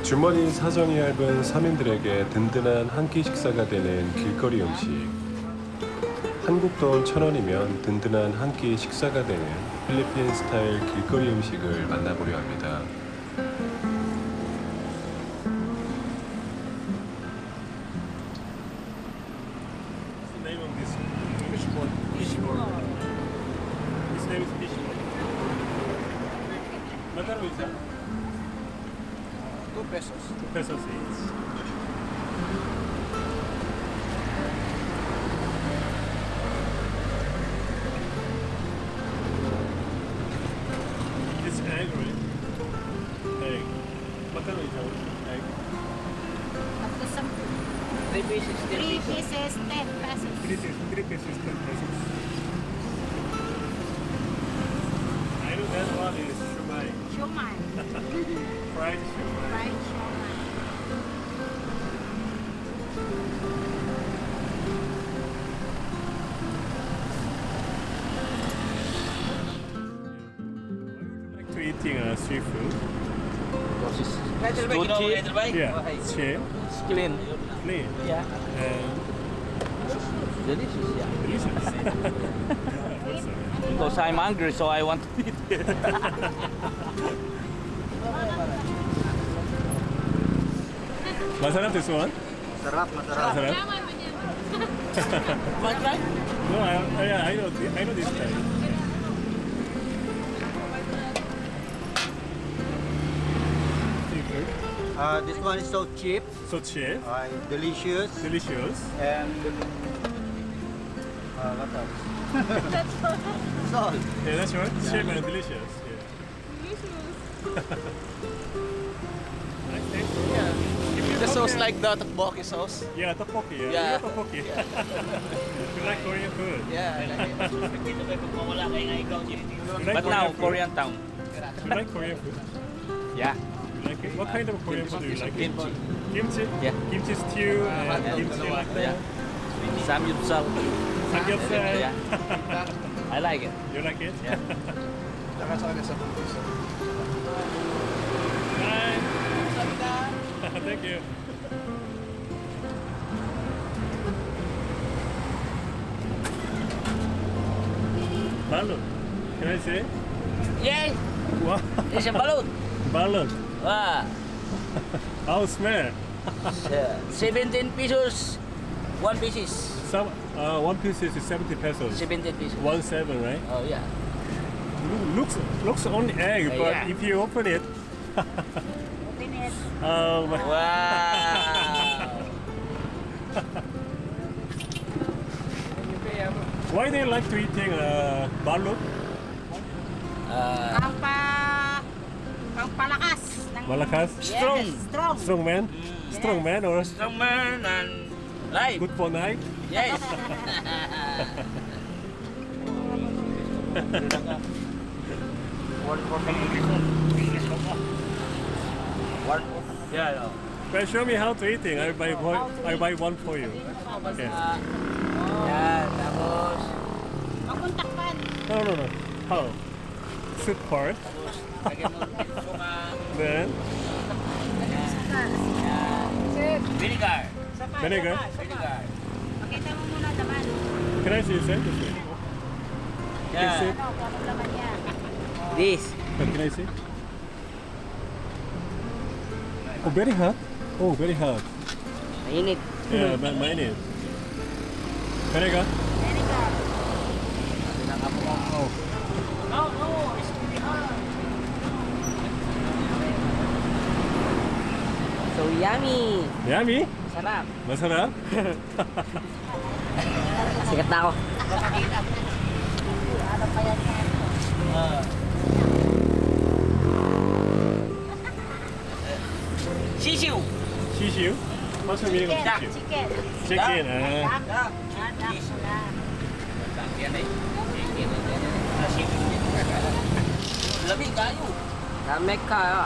주머니 사정이 얇은 서민들에게 든든한 한 끼 식사가 되는 길거리 음식. 한국 돈 1,000원이면 든든한 한 끼 식사가 되는 필리핀 스타일 길거리 음식을 만나보려 합니다. What's the name of this fishboard? Fishboard. His name is fishboard. Magkano is that? 2 pesos. 2 pesos each. It's egg, right? Egg. Magkano is that? Egg. Tapos sa 3 pieces, 10 3 pesos. pieces, 10 pesos. 3 pesos, 10 pesos. I know that one is shumai. Shumai. Fried shumai. Fried shumai. Like to eating seafood. Because it's too cheap. Yeah, it's cheap, It's clean. clean, Yeah. and Delicious, yeah. delicious. What's that? Because I'm hungry, so I want to eat. Masarap this one? Sarap, masarap. Masarap? No, I know this guy. Seafood, This one is so cheap, so cheap, delicious, delicious. and what else? That's all. Yeah, that's right. Cheap and delicious. Yeah. Nice taste. If you The sauce compare- like the tteokbokki sauce. Yeah, tteokbokki. Yeah, Yeah. you know tteokbokki. You like Korean food. Yeah, I like it. You like But now, food? Korean town. You like Korean food? Yeah. You like it? What kind of Korean food do you like? Kimchi. Kimchi? Yeah. Kimchi stew and Yeah. kimchi like that. Yeah. Samgyeopsal. Samgyeopsal. Yeah. I like it. You like it? Yeah. Bye. Thank you. Balut. Can I say? Yay! Wow. It's a balut. Balut. Ah, How smell? 17 pesos. 1 pieces. Some one piece is 70 pesos. 17 pesos. 1.7, right? Oh yeah. Looks only egg, but Yeah. if you open it, Open it. oh my. Wow. Why they like to eating balut? Pangpalakas. ng- Malakas? Yes, Strong. Strong. Strong man? Strong man or Strong man and life. good for night? Yes. Yeah, no. Well, show me how to eating. I buy one for you. Okay. Yan, tapos, Maguntakpan. No. How? Soup part. lagyan mo ng suka, Then vinegar. vinegar. Vinegar. Pakita mo muna naman. Can I see this? This way. Yan. Soup. Ano, kung ano laman niya. This. Can I see? Oh, very hot. Oh, very hot. Mainit. Yeah, mine is. Vinegar. Vinegar. Oh. No, it's really hot. So yummy. Yummy. Sarap. Masarap. Sikat na ako. Ano pa yan? Sisiu. Shishu. What's the meaning of Chicken. shishu? Chicken. Chicken. Duck. Duck. Yan eh. Lamig kayo. Lamig kayo.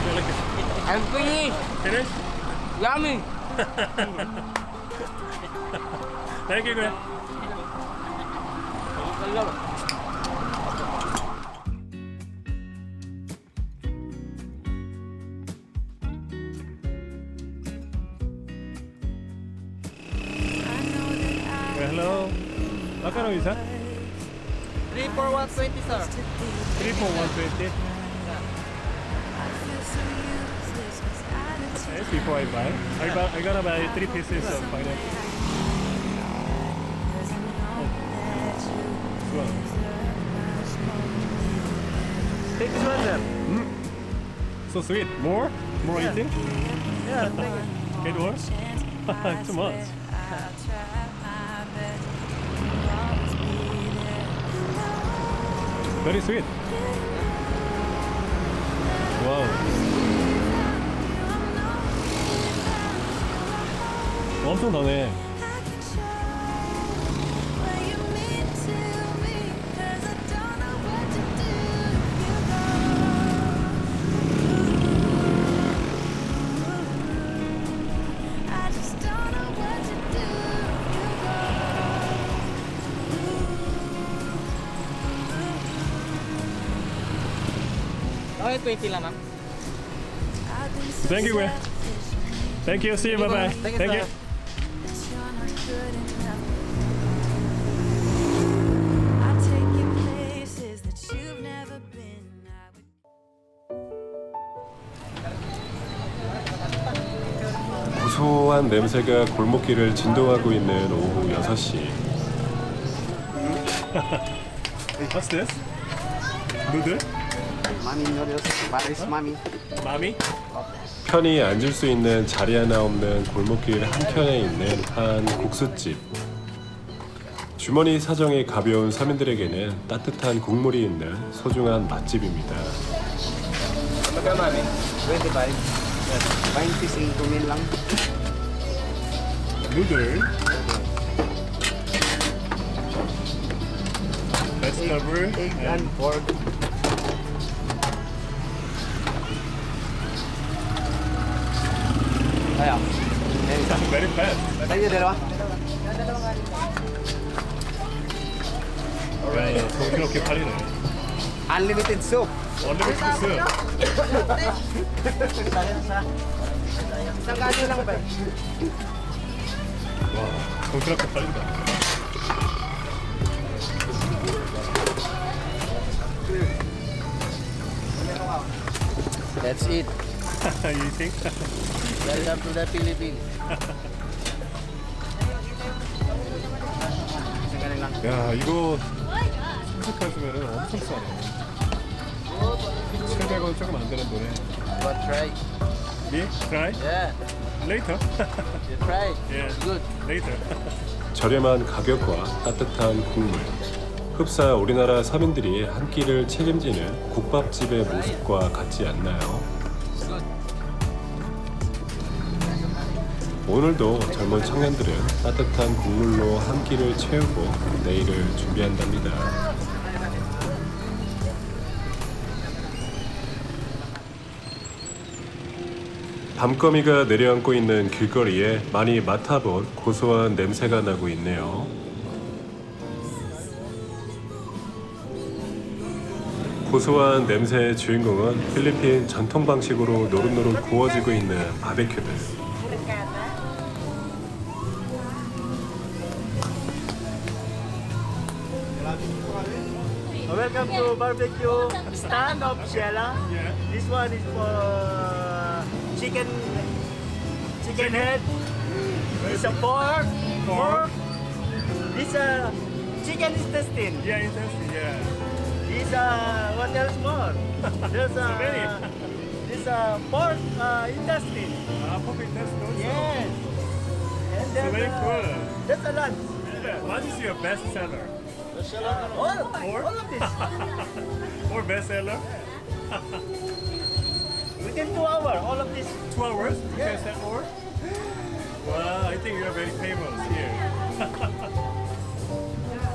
You like it? I'm finished. Finish? Yummy. Thank you, Greg. Hello. Magkano isa? 3 for 120, sir. 3 for 120. Okay, before I buy, I gotta buy 3 pieces of pineapple. Wow. Take this one, sir. So sweet. More eating? Yeah, thank you. It works? Too much. Very sweet. Wow. 엄청 다네. Okay, 20 lang, ma'am. Thank you, Gwen. Thank you. See you. Bye bye. Thank you, sir. 고소한 냄새가 골목길을 진동하고 있는 오후 6시. What's this? Noodle? Mommy noodles. What is mommy? Mami? 편히 앉을 수 있는 자리 하나 없는 골목길 한켠에 있는 한 국수집. 주머니 사정이 가벼운 서민들에게는 따뜻한 국물이 있는 소중한 맛집입니다. Magkano mami? 25. 25 lang. Noodle. Vegetable. Egg and pork. Ayan. Very fast. Sa'yo dalawa? 야, 정신없게 팔리네. Unlimited soup. Unlimited soup. Isang ganyo lang ba? 와, 정신없게 팔린다. That's it. You think? Welcome to the Philippines. 야, 이거 생각해주면은 엄청 싸네. 700원 조금 안 되는 돈에. But try. Me? Try? Yeah. Later. You try. Yeah. Good. Later. 저렴한 가격과 따뜻한 국물. 흡사 우리나라 서민들이 한 끼를 책임지는 국밥집의 모습과 같지 않나요? 오늘도 젊은 청년들은 따뜻한 국물로 한 끼를 채우고 내일을 준비한답니다. 밤거미가 내려앉고 있는 길거리에 많이 맡아본 고소한 냄새가 나고 있네요. 고소한 냄새의 주인공은 필리핀 전통 방식으로 노릇노릇 구워지고 있는 바베큐들. Welcome to barbecue stand of Shella. Yeah. This one is for chicken head. This a pork. This chicken intestine. Yeah, interesting. Yeah. This what else more? There's many. This pork intestine. Perfect. That's good. Yes. And So there's very cool. That's a lot. What is your best seller? All of this. Or best seller? Within 2 hours, all of this. 2 hours? You can sell more? Wow, I think you are very famous here.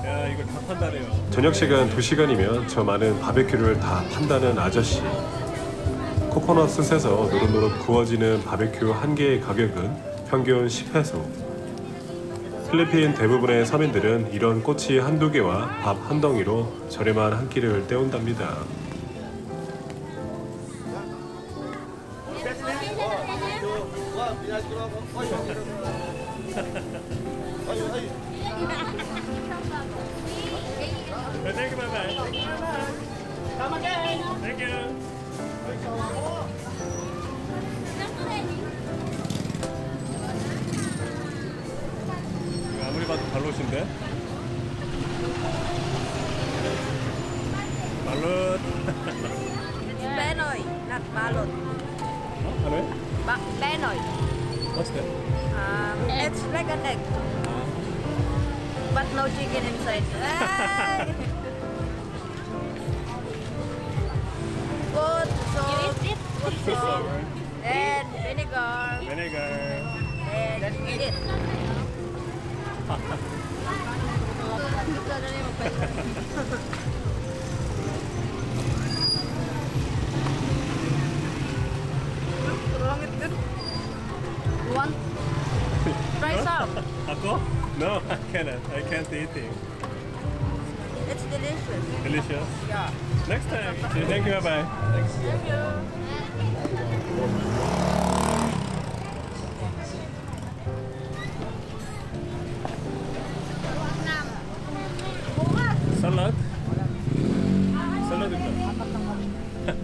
야, 이거 다 판다네요. 저녁 시간 2시간이면 저 많은 바베큐를 다 판다는 아저씨. 코코넛 숯에서 노릇노릇 구워지는 바베큐 한 개의 가격은 평균 10페소. 필리핀 대부분의 서민들은 이런 꼬치 한두 개와 밥 한 덩이로 저렴한 한 끼를 때운답니다. Thank you, bye-bye. Come again. Thank you. 아무리 봐도 발롯인데? 발롯. Benoy, not balot. 어? 하루에? Benoy. What's that? It's like an egg, but no chicken inside. Put salt, put salt, and vinegar, Vinegar. and eat it. You want? Try some. Ako? No, I cannot. I can't eat it. It's delicious. Delicious. Yeah. Next time. Thank you, bye-bye. Thank you. Salad? Salad ito.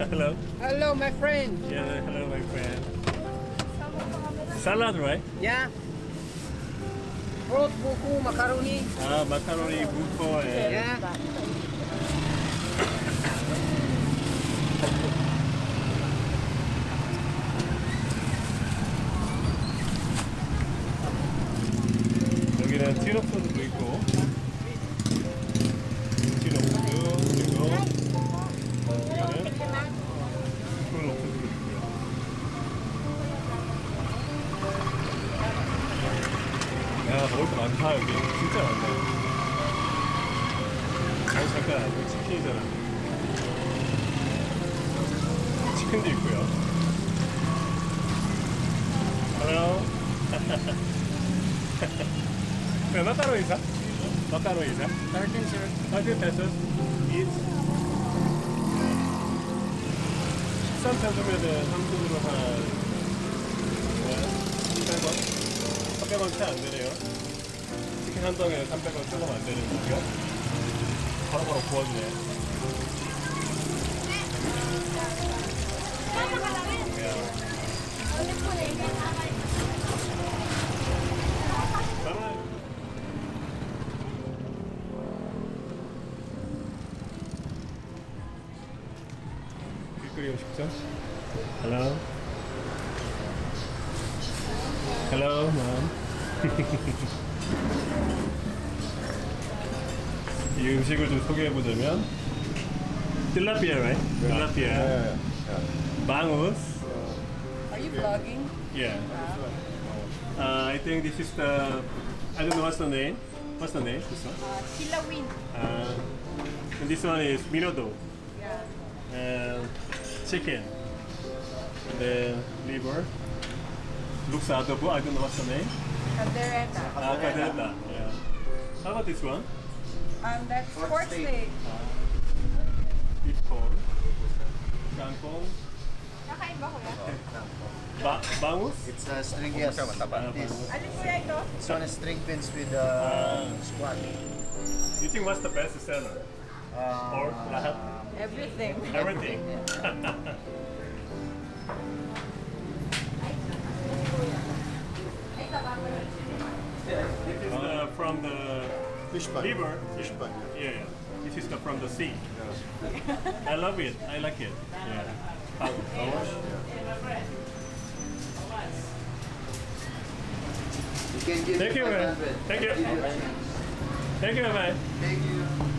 Hello? Hello, my friend. Yeah, hello, my friend. Salad, right? Yeah. Fruit, buku, macaroni. Macaroni, buko, and Yeah. 여기는 티럽소스도 있고 티럽소 그리고 여기는 콜록소스도 있고요. 야, 먹을 거 많다 여기. 진짜 많네. 아니 잠깐, 이거 치킨이잖아. 치킨도 있고요. Hello. 마카로니 있어? 마카로니 있어? 13, sir. 30 pesos each. 식산 찾으면은 한국으로 한 300원? 300원 채 안 되네요. 치킨 한 덩이에 300원 조금 안 되는 거고요. 바로바로 구워주네. 길거리 음식점. Hello. Hello, mom. 이 음식을 좀 소개해보자면 tilapia, right? Tilapia. Bangus. Are you vlogging? Yeah. I think this is the. I don't know what's the name. What's the name? This one. Kilawin. And this one is minodo. Yeah. And chicken. And then liver. Looks adobo. I don't know what's the name. Caldereta. Cadena. Yeah. How about this one? That's pork steak. Beef corn. Kangkong. Kakaiba ko yan. Bangus. It's a string, yes. This, Alin ko yan ito? this one is string beans with squash. You think what's the best seller? Pork, lahat, Everything. everything. This is from the Fish bun. liver. Fish bun. Yeah, yeah. This is from the sea. I love it. I like it. Yeah. How much? You can give Thank me you, man. 500. Thank you. Give you- Thank you, bye. Thank you.